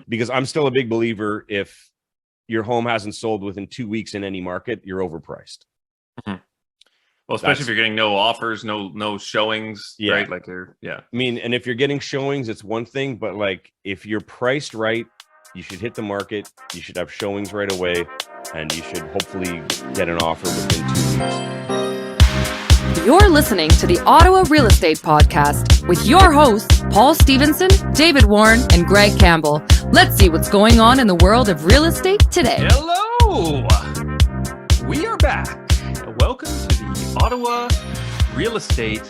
because I'm still a big believer if your home hasn't sold within 2 weeks in any market, you're overpriced. Well, especially if you're getting no offers, no showings, right? Like I mean, and if you're getting showings, it's one thing, but like if you're priced right, you should hit the market, you should have showings right away, and you should hopefully get an offer within 2 weeks. You're listening to the Ottawa Real Estate Podcast with your hosts, Paul Stevenson, David Warren, and Greg Campbell. Let's see what's going on in the world of real estate today. Hello! We are back. Welcome to the Ottawa Real Estate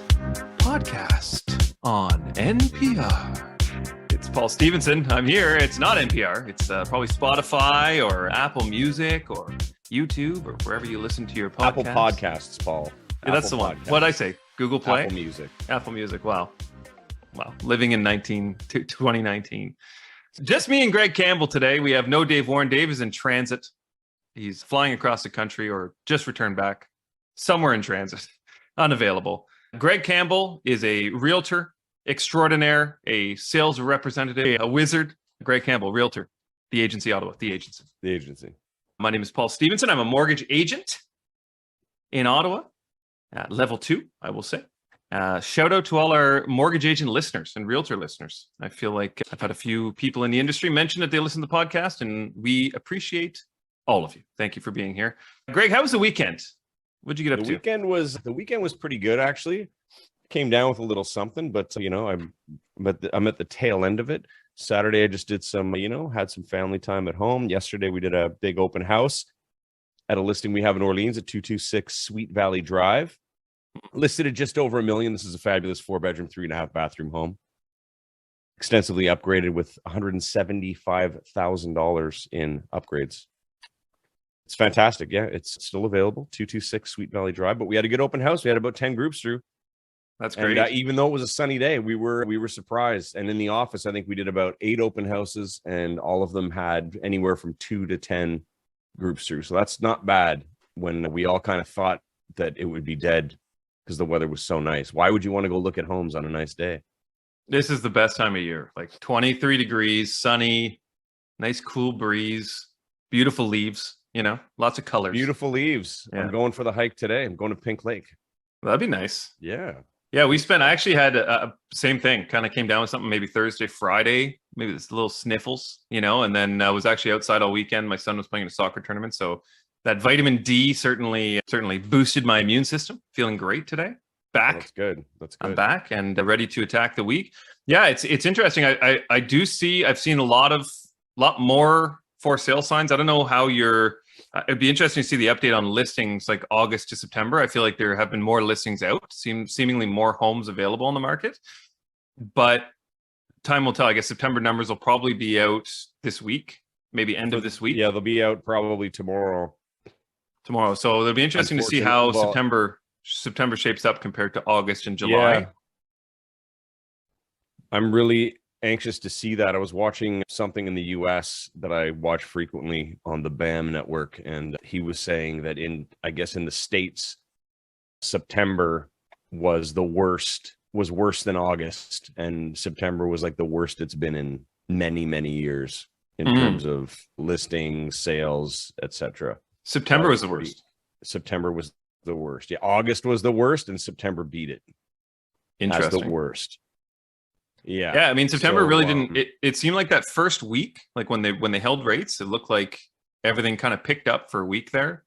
Podcast on NPR. It's Paul Stevenson. I'm here. It's not NPR. It's probably Spotify or Apple Music or YouTube or wherever you listen to your podcast. Apple Podcasts, Paul. Yeah, that's the one. What'd I say? Google Play? Apple Music. Apple Music. Wow. Living in 2019. Just me and Greg Campbell today. We have no Dave Warren. Dave is in transit. He's flying across the country or just returned back. Somewhere in transit, unavailable. Greg Campbell is a realtor extraordinaire, a sales representative, a wizard. Greg Campbell, realtor, the agency, Ottawa, the agency. The agency. My name is Paul Stevenson. I'm a mortgage agent in Ottawa, level 2, I will say. Shout out to all our mortgage agent listeners and realtor listeners. I feel like I've had a few people in the industry mention that they listen to the podcast, and we appreciate all of you. Thank you for being here. Greg, how was the weekend? What'd you get up to? The weekend was pretty good, actually. Came down with a little something, but I'm at the tail end of it. Saturday, I just did some, had some family time at home. Yesterday, we did a big open house at a listing we have in Orleans at 226 Sweet Valley Drive. Listed at just over $1 million. This is a fabulous 4-bedroom, 3.5 bathroom home. Extensively upgraded with $175,000 in upgrades. It's fantastic. Yeah, it's still available. 226 Sweet Valley Drive. But we had a good open house. We had about 10 groups through. That's great. And even though it was a sunny day, we were surprised. And in the office, I think we did about 8 open houses, and all of them had anywhere from 2 to 10 groups through. So that's not bad when we all kind of thought that it would be dead because the weather was so nice. Why would you want to go look at homes on a nice day? This is the best time of year. Like 23 degrees, sunny, nice cool breeze, beautiful leaves. Lots of colors. Beautiful leaves. Yeah. I'm going for the hike today. I'm going to Pink Lake. That'd be nice. Yeah. Yeah, I actually had same thing. Kind of came down with something maybe Thursday, Friday, maybe this little sniffles, and then I was actually outside all weekend. My son was playing a soccer tournament. So that vitamin D certainly boosted my immune system. Feeling great today. Back. That's good. I'm back and ready to attack the week. Yeah, it's interesting. I do see, I've seen a lot more for sale signs. I don't know how it'd be interesting to see the update on listings like August to September. I feel like there have been more listings out, seemingly more homes available on the market, but time will tell. I guess September numbers will probably be out this week, maybe end of this week. Yeah, they'll be out probably tomorrow. So it'll be interesting to see how September shapes up compared to August and July. Yeah. I'm really anxious to see that. I was watching something in the US that I watch frequently on the BAM network, and he was saying that in the States, September was worse than August, and September was like the worst it's been in many, many years in terms of listings, sales, etc. September was the worst. September was the worst. Yeah, August was the worst, and September beat it. Interesting. As the worst. Yeah. I mean, September really didn't. It seemed like that first week, like when they held rates, it looked like everything kind of picked up for a week there,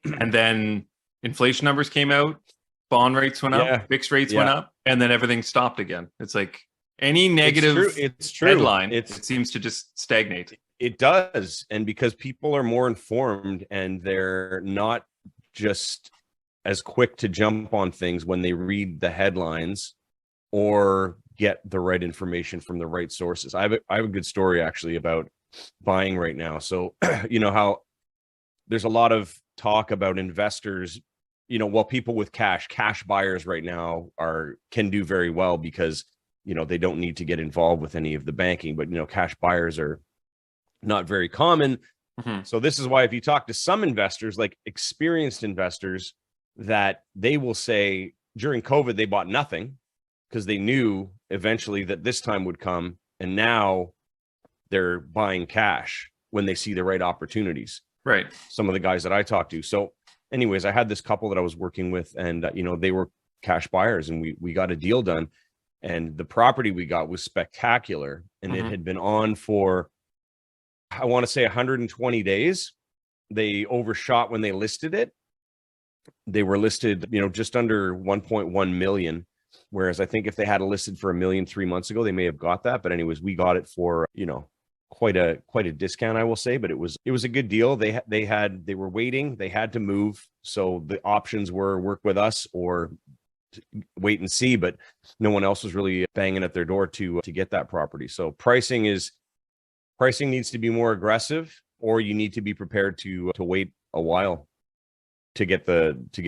and then inflation numbers came out, bond rates went up, fixed rates went up, and then everything stopped again. It's like any negative headline, it seems to just stagnate. It does, and because people are more informed and they're not just as quick to jump on things when they read the headlines or get the right information from the right sources. I have a good story actually about buying right now. So, how there's a lot of talk about investors, people with cash buyers right now can do very well because, they don't need to get involved with any of the banking, but, cash buyers are not very common. Mm-hmm. So this is why if you talk to some investors, like experienced investors, that they will say during COVID, they bought nothing because they knew eventually that this time would come. And now they're buying cash when they see the right opportunities. Right. Some of the guys that I talked to. So anyways, I had this couple that I was working with, and they were cash buyers, and we got a deal done, and the property we got was spectacular, and it had been on for, I want to say, 120 days. They overshot when they listed it. They were listed, just under 1.1 million. Whereas I think if they had it listed for $1 million 3 months ago, they may have got that. But anyways, we got it for, quite a discount, I will say, but it was a good deal. They were waiting, they had to move. So the options were work with us or wait and see, but no one else was really banging at their door to get that property. So pricing needs to be more aggressive, or you need to be prepared to wait a while to get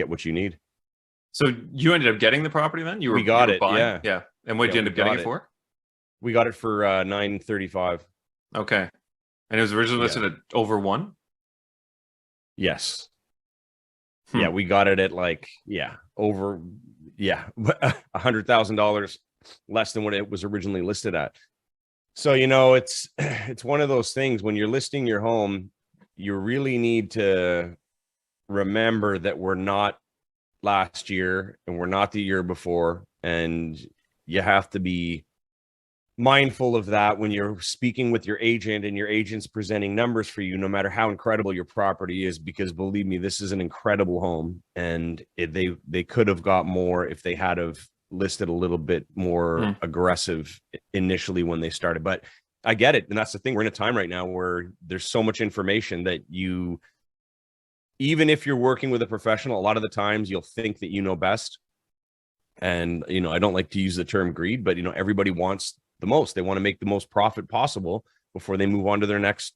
what you need. So you ended up getting the property then? We got it. Buying? Yeah. And what did you end up getting it for? We got it for $935. Okay. And it was originally listed at over 1? Yes. Yeah, we got it at over $100,000 less than what it was originally listed at. So, it's one of those things when you're listing your home, you really need to remember that we're not last year and we're not the year before, and you have to be mindful of that when you're speaking with your agent and your agent's presenting numbers for you, no matter how incredible your property is, because believe me, this is an incredible home, and they could have got more if they had have listed a little bit more aggressive initially when they started. But I get it, and that's the thing, we're in a time right now where there's so much information that even if you're working with a professional, a lot of the times you'll think that you know best. And I don't like to use the term greed, but everybody wants the most. They want to make the most profit possible before they move on to their next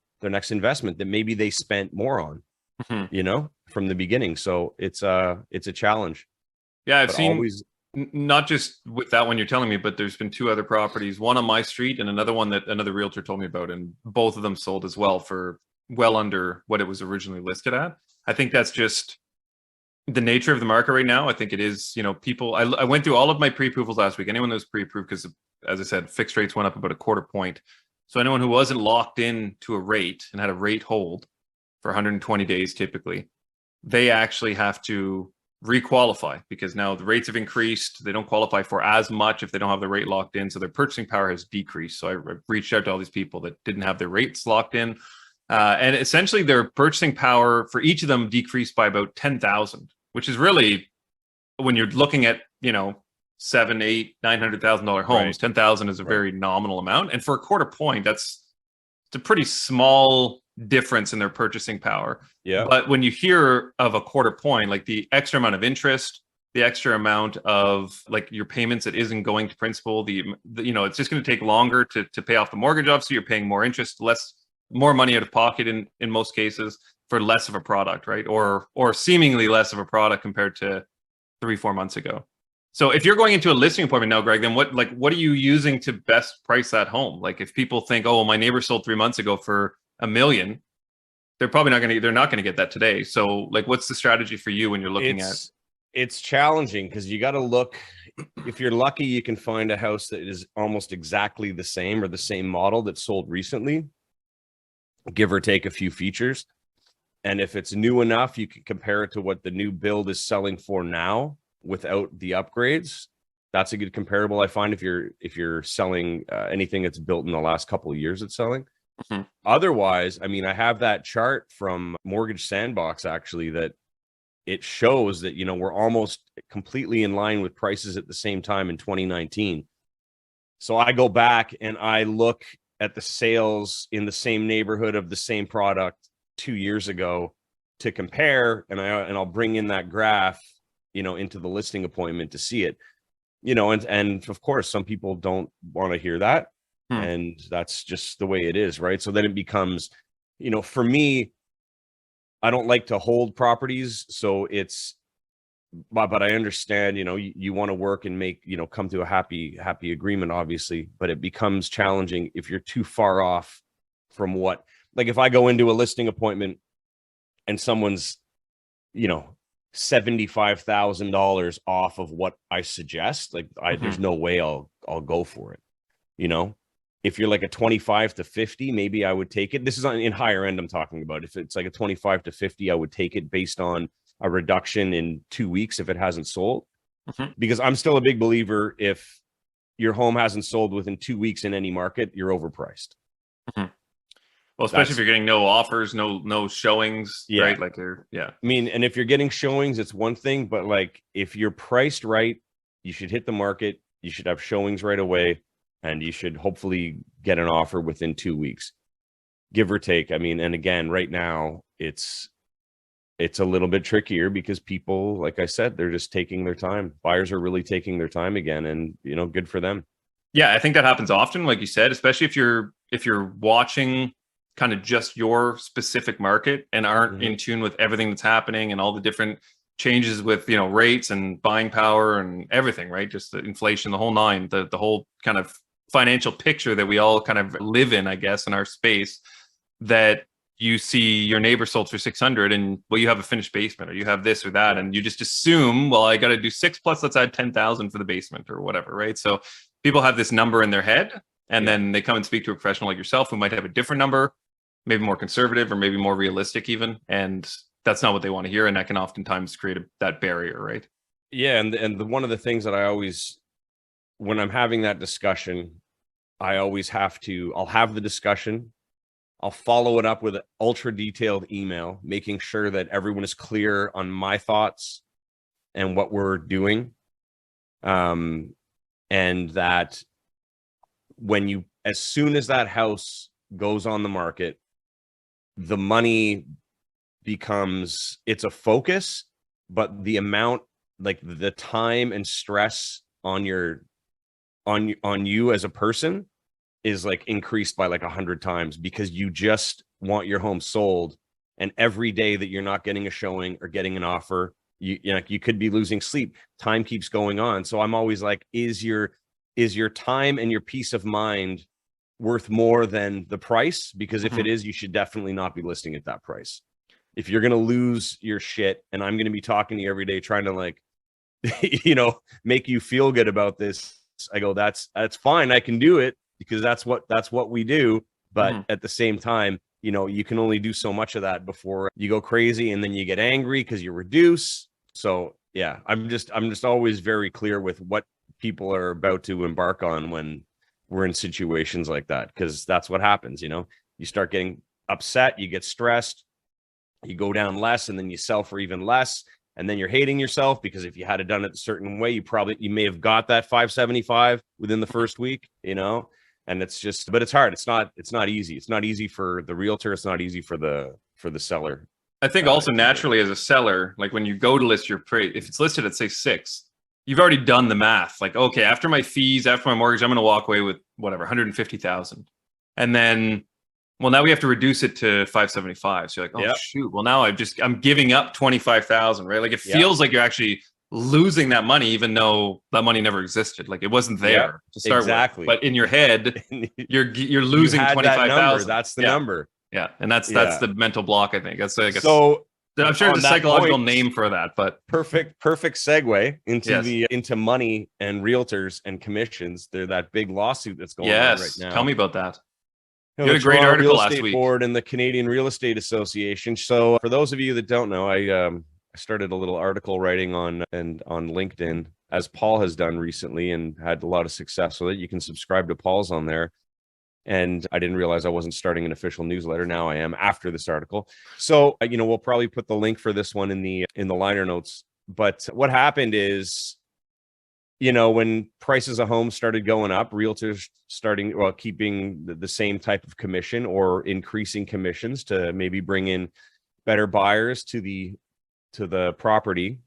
investment that maybe they spent more on, from the beginning. So it's a challenge. Yeah, I've seen not just with that one you're telling me, but there's been 2 other properties, one on my street and another one that another realtor told me about, and both of them sold as well for well under what it was originally listed at. I think that's just the nature of the market right now. I think it is, people, I went through all of my pre-approvals last week. Anyone that was pre-approved, because as I said, fixed rates went up about a quarter point. So anyone who wasn't locked in to a rate and had a rate hold for 120 days, typically, they actually have to requalify because now the rates have increased. They don't qualify for as much if they don't have the rate locked in. So their purchasing power has decreased. So I reached out to all these people that didn't have their rates locked in. And essentially their purchasing power for each of them decreased by about 10,000, which is really, when you're looking at, $700,000, $800,000, $900,000 homes, right. 10,000 is a very nominal amount. And for a quarter point, it's a pretty small difference in their purchasing power. Yeah. But when you hear of a quarter point, like the extra amount of interest, the extra amount of like your payments that isn't going to principal, it's just going to take longer to pay off the mortgage. Obviously, you're paying more interest, more money out of pocket in most cases for less of a product, right? Or seemingly less of a product compared to 3-4 months ago. So if you're going into a listing appointment now, Greg, then what are you using to best price that home? Like if people think, oh, well, my neighbor sold 3 months ago for $1 million, they're not going to get that today. So like, what's the strategy for you when you're looking at? It's challenging because you got to look. If you're lucky, you can find a house that is almost exactly the same or the same model that sold recently, give or take a few features. And if it's new enough, you can compare it to what the new build is selling for now without the upgrades. That's a good comparable. I find if you're selling anything that's built in the last couple of years, it's selling. Mm-hmm. Otherwise, I mean, I have that chart from Mortgage Sandbox actually that it shows that, we're almost completely in line with prices at the same time in 2019. So I go back and I look at the sales in the same neighborhood of the same product 2 years ago to compare, and I'll bring in that graph, into the listing appointment to see it, and of course some people don't want to hear that, and that's just the way it is, right? So then it becomes, for me, I don't like to hold properties, so but I understand, you want to work and make, come to a happy agreement, obviously, but it becomes challenging if you're too far off from what, like if I go into a listing appointment and someone's, $75,000 off of what I suggest, like there's no way I'll go for it, If you're like a 25 to 50, maybe I would take it. This is in higher end I'm talking about. If it's like a 25 to 50, I would take it based on a reduction in 2 weeks if it hasn't sold. Because I'm still a big believer, if your home hasn't sold within 2 weeks in any market, you're overpriced. Well, especially if you're getting no offers, no showings, right? Like I mean, and if you're getting showings, it's one thing, but like if you're priced right, you should hit the market, you should have showings right away, and you should hopefully get an offer within 2 weeks, give or take. I mean, and again, right now it's a little bit trickier because people, like I said, they're just taking their time. Buyers are really taking their time again, and good for them. Yeah, I think that happens often, like you said, especially if you're watching kind of just your specific market and aren't in tune with everything that's happening and all the different changes with rates and buying power and everything, right? Just the inflation, the whole nine, the whole kind of financial picture that we all kind of live in, I guess, in our space, that you see your neighbor sold for 600 and you have a finished basement, or you have this or that, and you just assume, well, I got to do 6 plus, let's add 10,000 for the basement or whatever, right? So people have this number in their head, and then they come and speak to a professional like yourself who might have a different number, maybe more conservative or maybe more realistic even, and that's not what they want to hear, and that can oftentimes create that barrier, right? Yeah, and one of the things that I always, when I'm having that discussion, I'll have the discussion, I'll follow it up with an ultra detailed email, making sure that everyone is clear on my thoughts and what we're doing, and that as soon as that house goes on the market, the money it's a focus, but the amount, like the time and stress on you as a person is like increased by like 100 times, because you just want your home sold. And every day that you're not getting a showing or getting an offer, you could be losing sleep. Time keeps going on. So I'm always like, is your time and your peace of mind worth more than the price? Because if it is, you should definitely not be listing at that price. If you're going to lose your shit, and I'm going to be talking to you every day trying to like, make you feel good about this, I go, that's fine. I can do it, because that's what we do. But at the same time, you can only do so much of that before you go crazy, and then you get angry because you reduce. So yeah, I'm just always very clear with what people are about to embark on when we're in situations like that, because that's what happens. You start getting upset, you get stressed, you go down less, and then you sell for even less, and then you're hating yourself, because if you had it done it a certain way, you may have got that 575 within the first week, and it's just, but it's hard. It's not easy. It's not easy for the realtor. It's not easy for the seller. I think also naturally as a seller, like when you go to list your price, if it's listed at say 6, you've already done the math. Like, okay, after my fees, after my mortgage, I'm going to walk away with whatever, 150,000. And then, well, now we have to reduce it to 575. So you're like, shoot. Well, now I'm giving up 25,000, right? Like it feels like you're actually losing that money, even though that money never existed. Like it wasn't there to start with. But in your head, you're losing 25,000. That's the number. Yeah, and that's the mental block. I think that's like so. I'm sure there's a psychological name for that, but perfect segue into money and realtors and commissions. They're that big lawsuit that's going on right now. Tell me about that. You had a great article last week. Board and the Canadian Real Estate Association. So for those of you that don't know, I started a little article writing on LinkedIn, as Paul has done recently, and had a lot of success with it. You can subscribe to Paul's on there. And I didn't realize I wasn't starting an official newsletter. Now I am, after this article. So, we'll probably put the link for this one in the liner notes. But what happened is, when prices of homes started going up, realtors keeping the same type of commission or increasing commissions to maybe bring in better buyers to the property.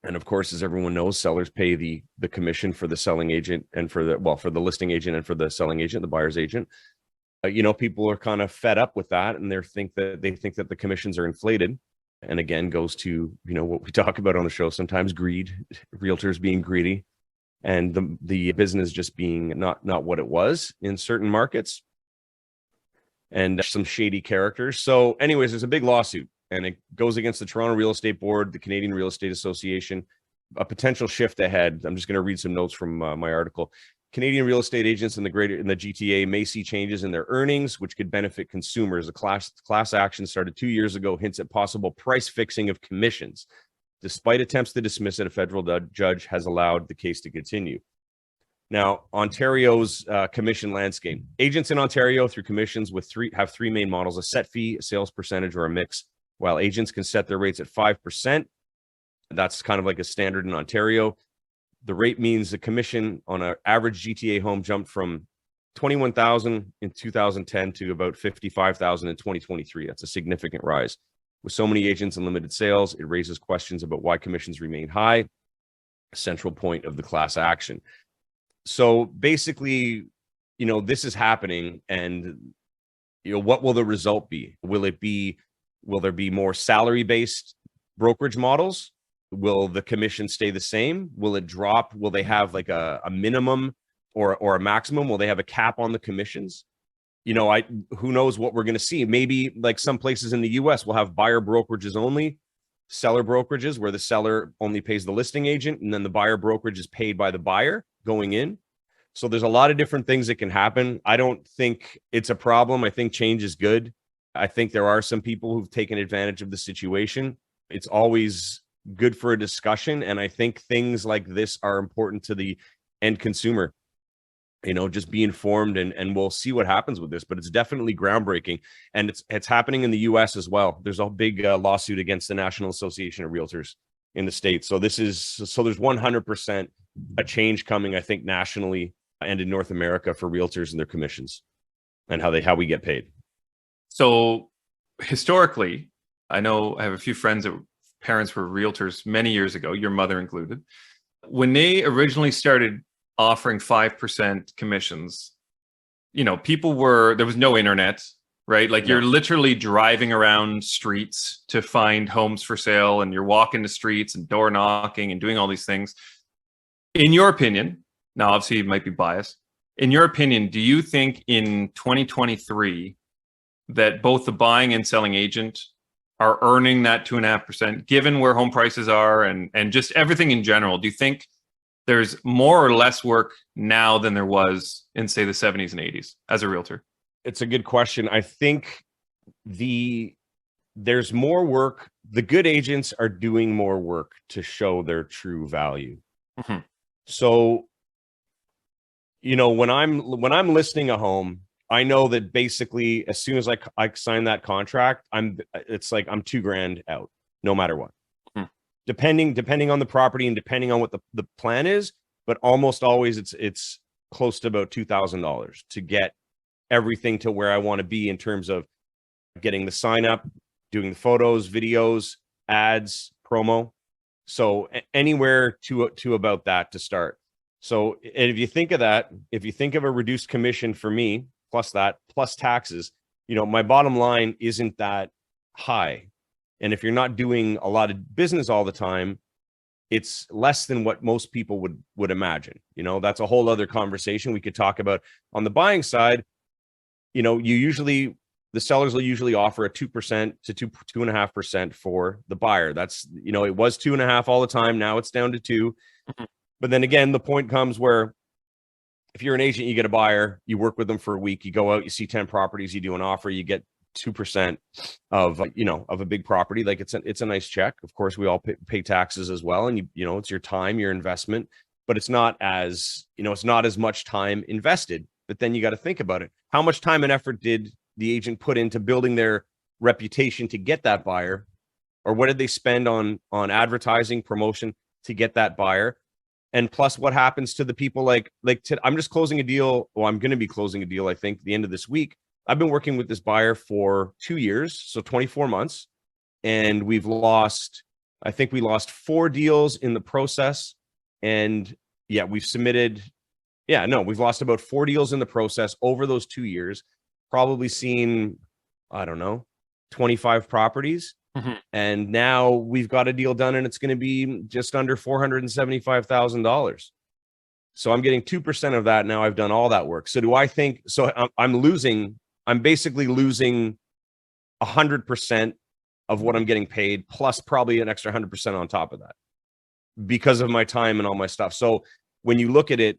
And of course, as everyone knows, sellers pay the commission for the selling agent and for the listing agent and for the selling agent, the buyer's agent. People are kind of fed up with that, and they think that the commissions are inflated. And again, goes to, what we talk about on the show, sometimes greed, realtors being greedy, and the business just being not what it was in certain markets, and some shady characters. So anyways, there's a big lawsuit, and it goes against the Toronto Real Estate Board, the Canadian Real Estate Association, a potential shift ahead. I'm just going to read some notes from my article. Canadian real estate agents in the GTA may see changes in their earnings, which could benefit consumers. A class action started 2 years ago hints at possible price fixing of commissions. Despite attempts to dismiss it, a federal judge has allowed the case to continue. Now, Ontario's commission landscape. Agents in Ontario through commissions have three main models: a set fee, a sales percentage, or a mix. While agents can set their rates at 5%, that's kind of like a standard in Ontario. The rate means the commission on an average GTA home jumped from $21,000 in 2010 to about $55,000 in 2023. That's a significant rise. With so many agents and limited sales, it raises questions about why commissions remain high, a central point of the class action. So basically, this is happening, and what will the result be? Will there be more salary-based brokerage models? Will the commission stay the same? Will it drop? Will they have like a minimum or a maximum? Will they have a cap on the commissions? Who knows what we're going to see? Maybe like some places in the US will have buyer brokerages only, seller brokerages where the seller only pays the listing agent, and then the buyer brokerage is paid by the buyer going in. So there's a lot of different things that can happen. I don't think it's a problem. I think change is good. I think there are some people who've taken advantage of the situation. It's always good for a discussion. And I think things like this are important to the end consumer. Just be informed, and we'll see what happens with this, but it's definitely groundbreaking, and it's happening in the US as well. There's a big lawsuit against the National Association of Realtors in the States. So there's 100% a change coming, I think, nationally and in North America for realtors and their commissions and how we get paid. So historically, I know I have a few friends that parents were realtors many years ago, your mother included. When they originally started offering 5% commissions, there was no internet, right? Like You're literally driving around streets to find homes for sale, and you're walking the streets and door knocking and doing all these things. In your opinion, now obviously you might be biased, in your opinion, do you think in 2023 that both the buying and selling agent are earning that 2.5%, given where home prices are and just everything in general? Do you think there's more or less work now than there was in, say, the 70s and 80s as a realtor? It's a good question. I think there's more work. The good agents are doing more work to show their true value. Mm-hmm. So, when I'm listing a home, I know that basically as soon as I sign that contract, I'm $2,000 out, no matter what. Depending on the property and depending on what the plan is, but almost always it's close to about $2,000 to get everything to where I want to be in terms of getting the sign up, doing the photos, videos, ads, promo. So anywhere to about that to start. So if you think of that, if you think of a reduced commission for me, plus taxes, my bottom line isn't that high. And if you're not doing a lot of business all the time, it's less than what most people would imagine. That's a whole other conversation we could talk about. On the buying side, the sellers will usually offer a 2% to 2.5% for the buyer. That's, it was 2.5 all the time. Now it's down to 2. Mm-hmm. But then again, the point comes where if you're an agent, you get a buyer, you work with them for a week, you go out, you see 10 properties, you do an offer, you get 2% of a big property. Like it's a nice check. Of course, we all pay taxes as well, and it's your time, your investment, but it's not as much time invested. But then you got to think about it. How much time and effort did the agent put into building their reputation to get that buyer, or what did they spend on advertising, promotion to get that buyer? And plus, what happens to the people I'm just closing a deal. Well, I'm going to be closing a deal, I think, the end of this week. I've been working with this buyer for 2 years, so 24 months. And we lost 4 deals in the process. And we've lost about 4 deals in the process over those 2 years, probably seen, 25 properties. Mm-hmm. And now we've got a deal done, and it's going to be just under $475,000. So I'm getting 2% of that. Now I've done all that work. So do I think, so I'm basically losing 100% of what I'm getting paid, plus probably an extra 100% on top of that because of my time and all my stuff. So when you look at it,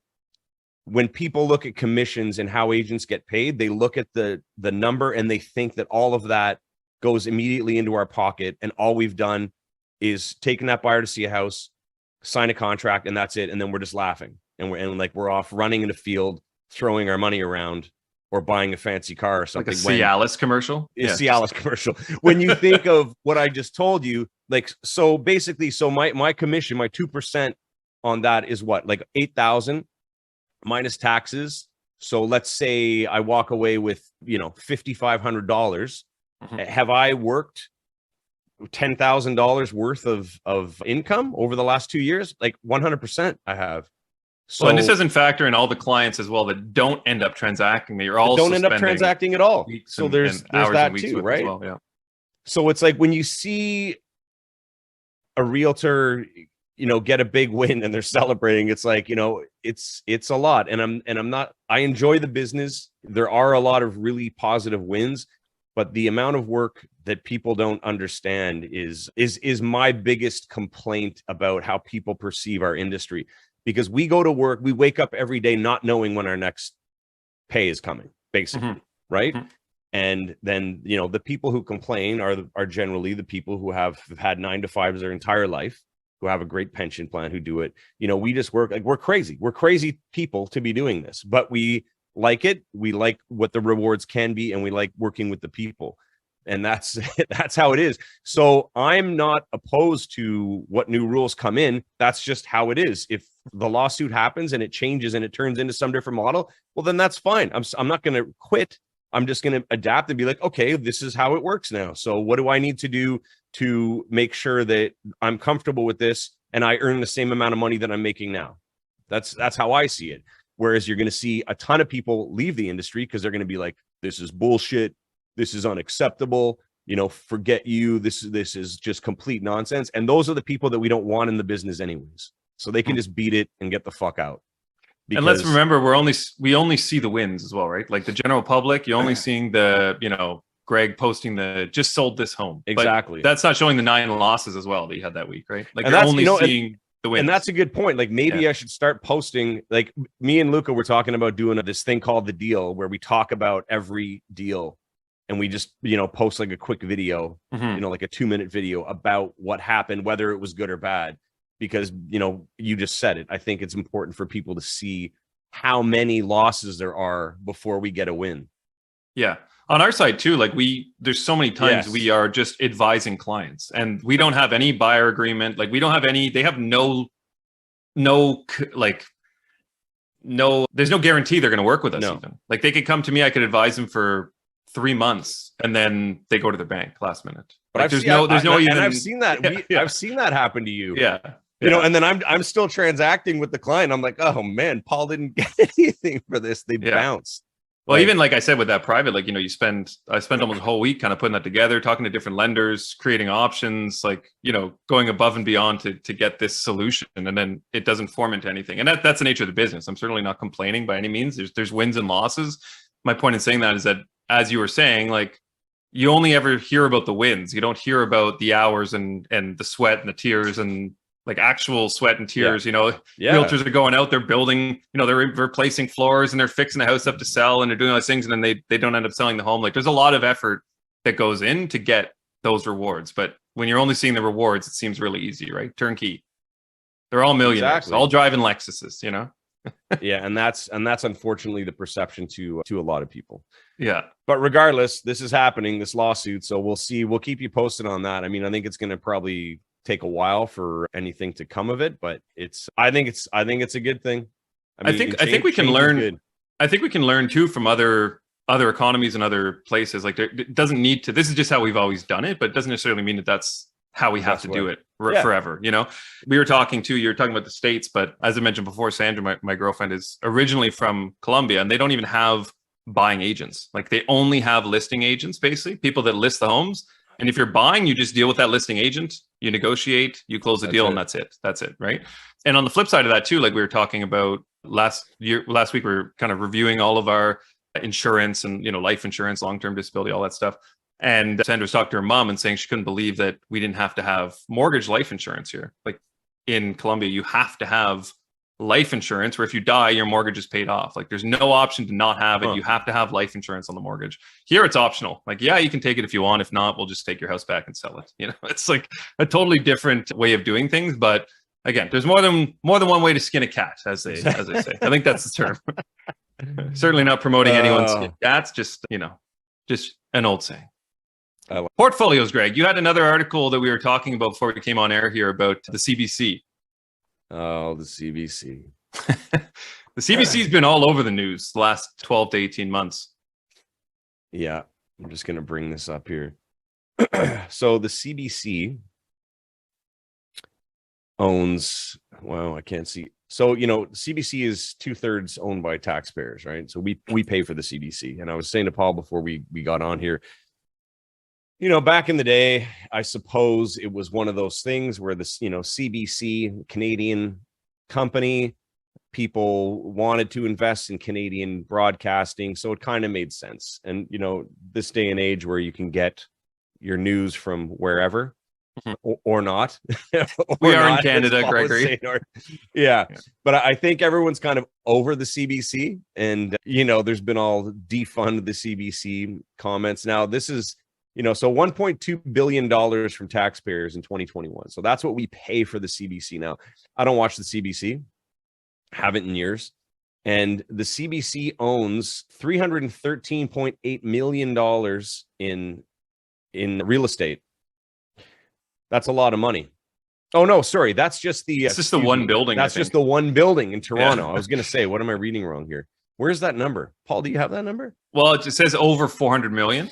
when people look at commissions and how agents get paid, they look at the number and they think that all of that goes immediately into our pocket. And all we've done is taken that buyer to see a house, sign a contract, and that's it. And then we're just laughing. And we're off running in the field, throwing our money around, or buying a fancy car or something. Like a Cialis commercial? It's Cialis commercial. When you think of what I just told you, like, so basically, so my commission, my 2% on that is what? Like 8,000 minus taxes. So let's say I walk away with, $5,500. Mm-hmm. Have I worked $10,000 worth of income over the last 2 years? Like 100% I have. So, and this doesn't factor in all the clients as well that don't end up transacting. You're also don't end up transacting at all. So there's that too, right? Well, yeah. So it's like when you see a realtor, get a big win and they're celebrating, it's like, it's a lot. And I enjoy the business. There are a lot of really positive wins, but the amount of work that people don't understand is my biggest complaint about how people perceive our industry. Because we go to work, we wake up every day not knowing when our next pay is coming, basically, mm-hmm. right? Mm-hmm. And then, the people who complain are generally the people who have had 9 to 5s their entire life, who have a great pension plan, who do it. We just work like we're crazy. We're crazy people to be doing this, but we like it. We like what the rewards can be, and we like working with the people. And that's how it is. So I'm not opposed to what new rules come in. That's just how it is. If the lawsuit happens and it changes and it turns into some different model, well, then that's fine. I'm not going to quit. I'm just going to adapt and be like, okay, this is how it works now. So what do I need to do to make sure that I'm comfortable with this and I earn the same amount of money that I'm making now? That's how I see it. Whereas you're going to see a ton of people leave the industry because they're going to be like, this is bullshit. This is unacceptable. Forget you. This is just complete nonsense. And those are the people that we don't want in the business anyways. So they can just beat it and get the fuck out. And let's remember, we only see the wins as well, right? Like the general public, you're only seeing the, Greg posting the just sold this home. Exactly. But that's not showing the 9 losses as well that you had that week, right? Like you're only seeing the wins. And that's a good point. Like maybe I should start posting, like me and Luca were talking about doing this thing called The Deal, where we talk about every deal. And we just, post like a quick video, mm-hmm. Like a 2-minute video about what happened, whether it was good or bad. Because, you just said it. I think it's important for people to see how many losses there are before we get a win. Yeah. On our side too, like there's so many times we are just advising clients and we don't have any buyer agreement. Like we don't have any, they have there's no guarantee they're going to work with us even. Like they could come to me, I could advise them for 3 months and then they go to their bank last minute. But like and I've seen that. I've seen that happen to you. Yeah. And then I'm still transacting with the client. I'm like, oh man, Paul didn't get anything for this. They bounced. Well, even like I said with that private, like, I spent almost a whole week kind of putting that together, talking to different lenders, creating options, like, going above and beyond to get this solution. And then it doesn't form into anything. And that's the nature of the business. I'm certainly not complaining by any means. There's wins and losses. My point in saying that is that, as you were saying, like, you only ever hear about the wins. You don't hear about the hours and the sweat and the tears and like actual sweat and tears. Realtors are going out, they're building, they're replacing floors and they're fixing the house up to sell and they're doing all these things. And then they don't end up selling the home. Like there's a lot of effort that goes in to get those rewards. But when you're only seeing the rewards, it seems really easy, right? Turnkey. They're all millionaires, all driving Lexuses, Yeah. And that's unfortunately the perception to a lot of people. Yeah. But regardless, this is happening, this lawsuit. So we'll see. We'll keep you posted on that. I mean, I think it's going to probably take a while for anything to come of it, but I think it's a good thing. I think we can learn. I think we can learn too from other economies and other places. Like it doesn't need to. This is just how we've always done it, but it doesn't necessarily mean that that's how we have to do it forever. We were talking too. You're talking about the States, but as I mentioned before, Sandra, my girlfriend, is originally from Colombia, and they don't even have buying agents. Like they only have listing agents, basically people that list the homes. And if you're buying, you just deal with that listing agent, you negotiate, you close the deal, and that's it. Right. And on the flip side of that too, like we were talking about last week, we were kind of reviewing all of our insurance and, life insurance, long-term disability, all that stuff. And Sandra was talking to her mom and saying she couldn't believe that we didn't have to have mortgage life insurance here. Like in Colombia, you have to have life insurance where if you die, your mortgage is paid off. Like there's no option to not have it. You have to have life insurance on the mortgage. Here it's optional. Like, yeah, you can take it if you want. If not, we'll just take your house back and sell it. You know, it's like a totally different way of doing things. But again, there's more than one way to skin a cat, as they say. I think that's the term. Certainly not promoting anyone's skin cats, just an old saying. Portfolios, Greg. You had another article that we were talking about before we came on air here about the CBC. Oh, the CBC. The CBC's been all over the news the last 12 to 18 months. Yeah, I'm just going to bring this up here. So the CBC owns, well, I can't see. So, CBC is 2/3 owned by taxpayers, right? So we pay for the CBC. And I was saying to Paul before we got on here, back in the day, I suppose it was one of those things where this, CBC, Canadian company, people wanted to invest in Canadian broadcasting. So it kind of made sense. And, this day and age where you can get your news from wherever or not. We are in Canada, Gregory. Yeah. But I think everyone's kind of over the CBC. And, there's been all defund the CBC comments. Now, this is, so $1.2 billion from taxpayers in 2021. So that's what we pay for the CBC. Now, I don't watch the CBC, haven't in years. And the CBC owns $313.8 million in real estate. That's a lot of money. Oh, no, sorry. That's just it's just the one building. That's just the one building in Toronto. Yeah. I was going to say, what am I reading wrong here? Where's that number? Paul, do you have that number? Well, it says over 400 million.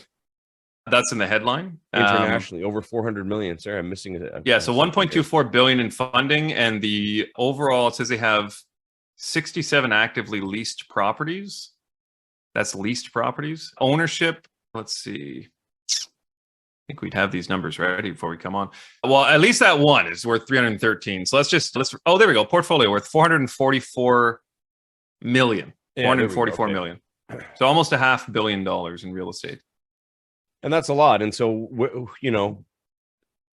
That's in the headline. Internationally, over 400 million. Sorry, I'm missing it. Yeah, so 1.24 billion in funding, and the overall, it says they have 67 actively leased properties. That's leased properties. Ownership, let's see. I think we'd have these numbers ready before we come on. Well, at least that one is worth 313. So oh, there we go. Portfolio worth 444 million. Yeah, 444 million. So almost $500 million in real estate. And that's a lot. And so,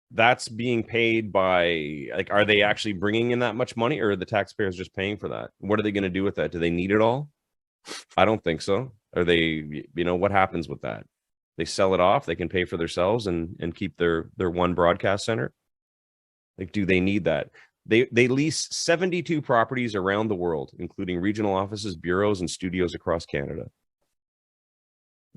that's being paid by, like, are they actually bringing in that much money, or are the taxpayers just paying for that? What are they going to do with that? Do they need it all? I don't think so. Are they, what happens with that? They sell it off. They can pay for themselves and keep their one broadcast center. Like, do they need that? They lease 72 properties around the world, including regional offices, bureaus, and studios across Canada.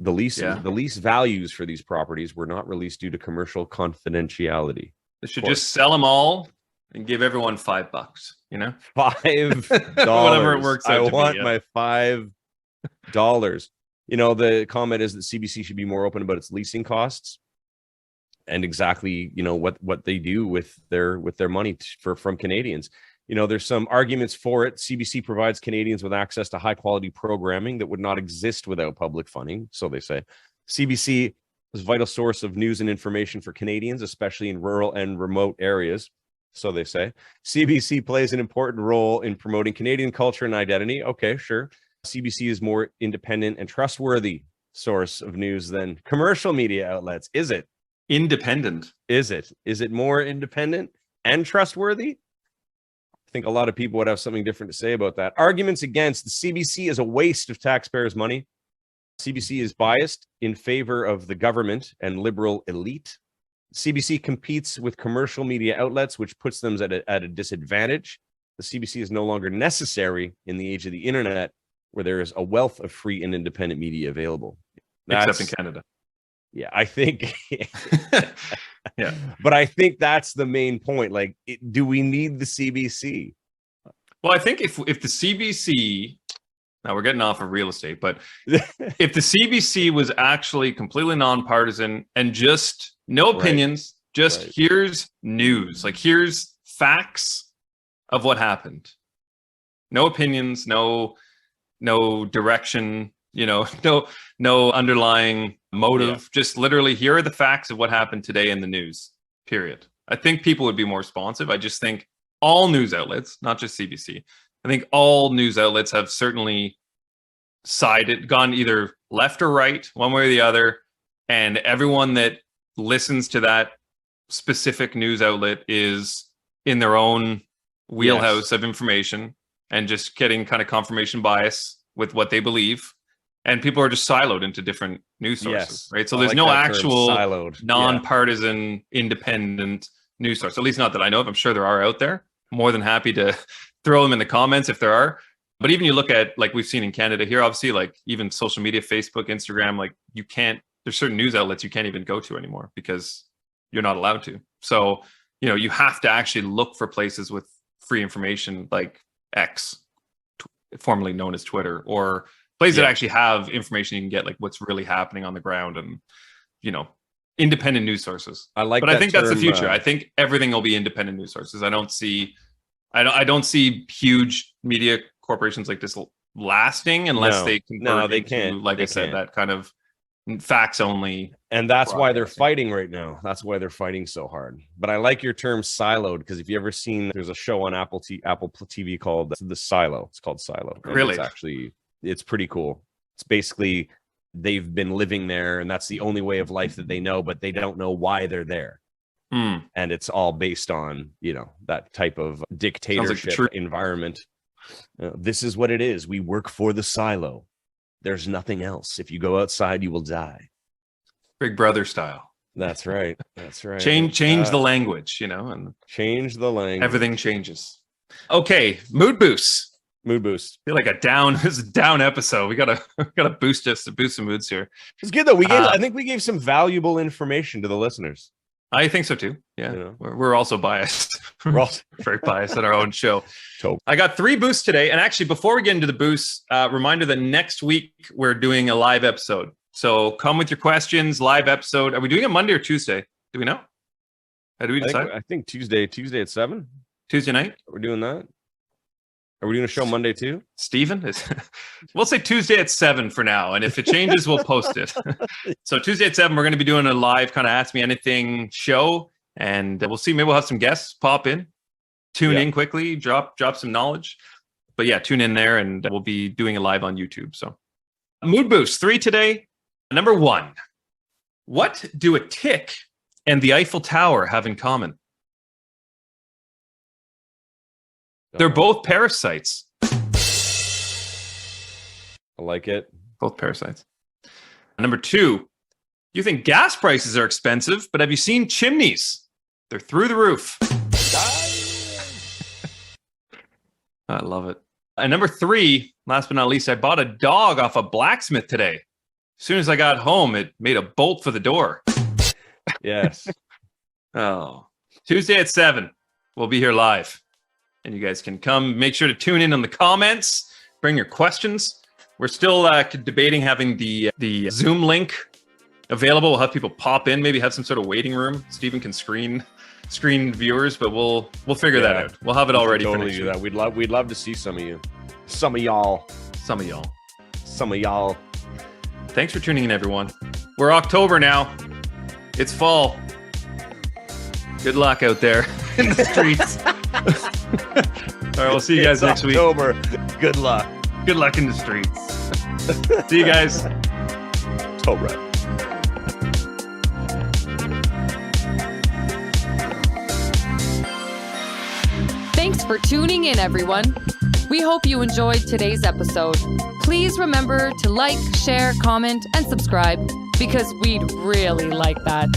The lease values for these properties were not released due to commercial confidentiality. They should just sell them all and give everyone $5. $5. Whatever it works out. I want my $5. The comment is that CBC should be more open about its leasing costs and exactly, what they do with their money from Canadians. There's some arguments for it. CBC provides Canadians with access to high quality programming that would not exist without public funding. So they say CBC is a vital source of news and information for Canadians, especially in rural and remote areas. So they say CBC plays an important role in promoting Canadian culture and identity. Okay, sure. CBC is more independent and trustworthy source of news than commercial media outlets. Is it? Independent. Is it more independent and trustworthy? I think a lot of people would have something different to say about that. Arguments against the CBC is a waste of taxpayers' money. CBC is biased in favor of the government and liberal elite. CBC competes with commercial media outlets, which puts them at a disadvantage. The CBC is no longer necessary in the age of the internet, where there is a wealth of free and independent media available. Except in Canada. Yeah, I think. Yeah. But I think that's the main point. Like, do we need the CBC? Well, I think if the CBC, now we're getting off of real estate, but if the CBC was actually completely nonpartisan and just no opinions, here's news, like here's facts of what happened. No opinions, no direction, no underlying motive, just literally here are the facts of what happened today in the news, period. I think people would be more responsive. I just think all news outlets, not just CBC, I think all news outlets have certainly gone either left or right, one way or the other. And everyone that listens to that specific news outlet is in their own wheelhouse of information. and just getting kind of confirmation bias with what they believe. And people are just siloed into different news sources, right? So there's no actual nonpartisan, independent news source, at least not that I know of. I'm sure there are out there. More than happy to throw them in the comments if there are. But even you look at, like we've seen in Canada here, obviously, like even social media, Facebook, Instagram, like there's certain news outlets you can't even go to anymore because you're not allowed to. So, you have to actually look for places with free information like X, formerly known as Twitter, or places that actually have information you can get, like what's really happening on the ground and, independent news sources. But I think that's the future. I think everything will be independent news sources. I don't see huge media corporations like this lasting unless they convert into, like I said, that kind of facts only. And that's why they're fighting right now. That's why they're fighting so hard. But I like your term siloed, because if you ever seen, there's a show on Apple TV called The Silo. It's called Silo. And really? It's pretty cool. It's basically they've been living there and that's the only way of life that they know, but they don't know why they're there. And it's all based on, that type of dictatorship environment. This is what it is. We work for the silo. There's nothing else. If you go outside, you will die. Big Brother style. That's right. That's right. Change the language, and change the language. Everything changes. Okay, mood boost. Mood boost. I feel like this is a down episode. We gotta boost some moods here. It's good though. I think we gave some valuable information to the listeners. I think so too. Yeah, we're also biased. We're also very biased on our own show. I got 3 boosts today, and actually, before we get into the boosts, reminder that next week we're doing a live episode. So come with your questions. Live episode. Are we doing it Monday or Tuesday? Do we know? How do we decide? I think Tuesday at 7. Tuesday night. We're doing that. Are we doing a show Monday too? Steven? We'll say Tuesday at 7 for now. And if it changes, we'll post it. So Tuesday at 7, we're going to be doing a live kind of Ask Me Anything show. And we'll see. Maybe we'll have some guests pop in. Tune in quickly. Drop some knowledge. But yeah, tune in there and we'll be doing it live on YouTube. So mood boost 3 today. Number 1. What do a tick and the Eiffel Tower have in common? They're both parasites. I like it. Both parasites. Number 2, you think gas prices are expensive, but have you seen chimneys? They're through the roof. I love it. And number 3, last but not least, I bought a dog off a blacksmith today. As soon as I got home, it made a bolt for the door. Yes. Tuesday at 7, we'll be here live. And you guys can come. Make sure to tune in on the comments. Bring your questions. We're still debating having the Zoom link available. We'll have people pop in. Maybe have some sort of waiting room. Steven can screen viewers, but we'll figure that out. We'll have it all ready. Totally do that. We'd love to see some of you. Some of y'all. Thanks for tuning in, everyone. We're October now. It's fall. Good luck out there in the streets. All right, we'll see you guys next week. October. Good luck. Good luck in the streets. See you guys. All right. Thanks for tuning in, everyone. We hope you enjoyed today's episode. Please remember to like, share, comment, and subscribe because we'd really like that.